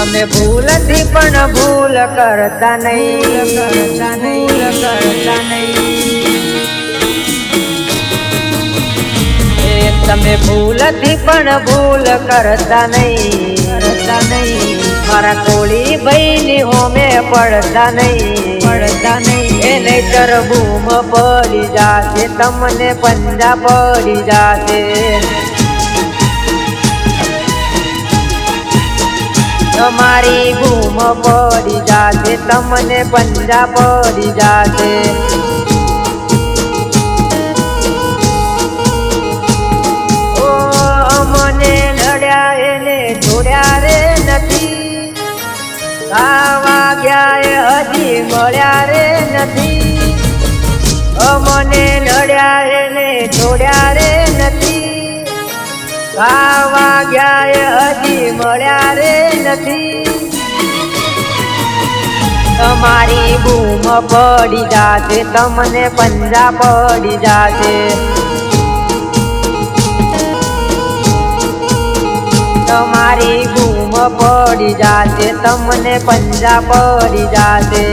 તમે ભૂલથી પણ ભૂલ કરતા નહીં, તમે ભૂલથી પણ ભૂલ કરતા નહીં, મારા કોળી ભાઈની હોમે પડતા નહીં, એને તરબૂમ પડી જાશે, તમને પંજા પડી જાશે, તમારી બૂમ પડી જાશે, તમને પંજા પડી જાશે. મને નડ્યા એને છોડ્યા રે નથી, ખાવા ગયા હજી મળ્યા રે નથી, મને નડ્યા એને છોડ્યા રે નથી, ખાવા ગયા હજી મળ્યા રે નથી, તમારી બૂમ પડી જાશે, તમને પંજા પડી જાશે, તમારી બૂમ પડી જાશે, તમને પંજા પડી જાશે.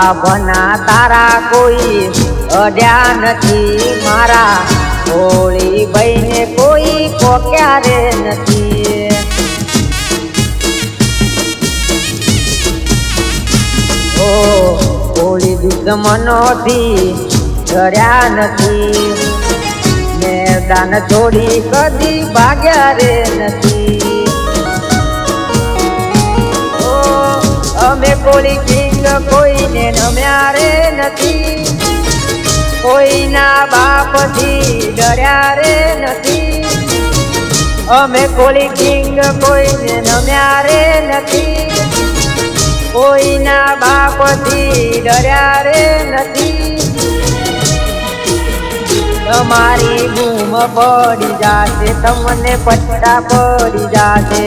આભના તારા કોઈ અડ્યા નથી, મારા કોળી ભાઈને કોઈ કોક્યા રે નથી, કોળી દુશ્મનોથી ડર્યા નથી, મેદાન છોડી કદી ભાગ્યા રે નથી, અમે કોળી કિંગ કોઈને નમ્યા રે નથી, કોઈના બાપથી ડર્યા રે નથી, અમે કોળી કિંગ કોઈને નમ્યા રે નથી, કોઈના બાપથી ડર્યા રે નથી, તમારી બૂમ પડી જાશે, તમને પટ્ટા પડી જાશે.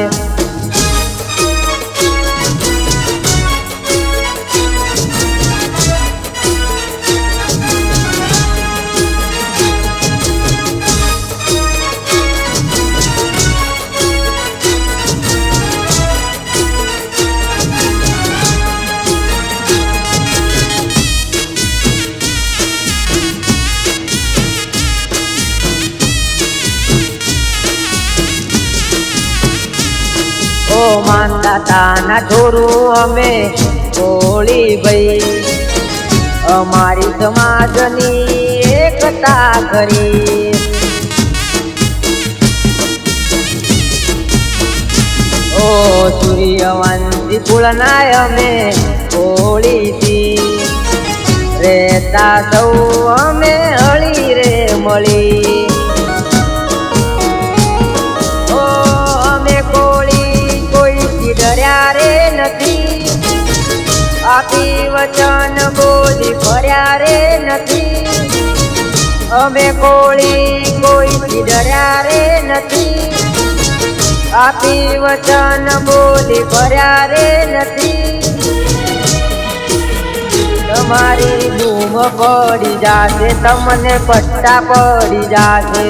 માનદાતાના છોરું અમે કોળી ભાઈ, અમારી સમાજની એકતા કરી, સૂર્યવંશી કુળના અમે કોળીથી, રહેતા સૌ અમે હળી રે મળી, ડર્યા રે નથી, આપી વચન બોલી ફર્યા રે નથી, અમે કોળી કોઈથી ડર્યા રે નથી, આપી વચન બોલી ફર્યા રે નથી, તમારી બૂમ પડી જાશે, તમને પટ્ટા પડી જાશે.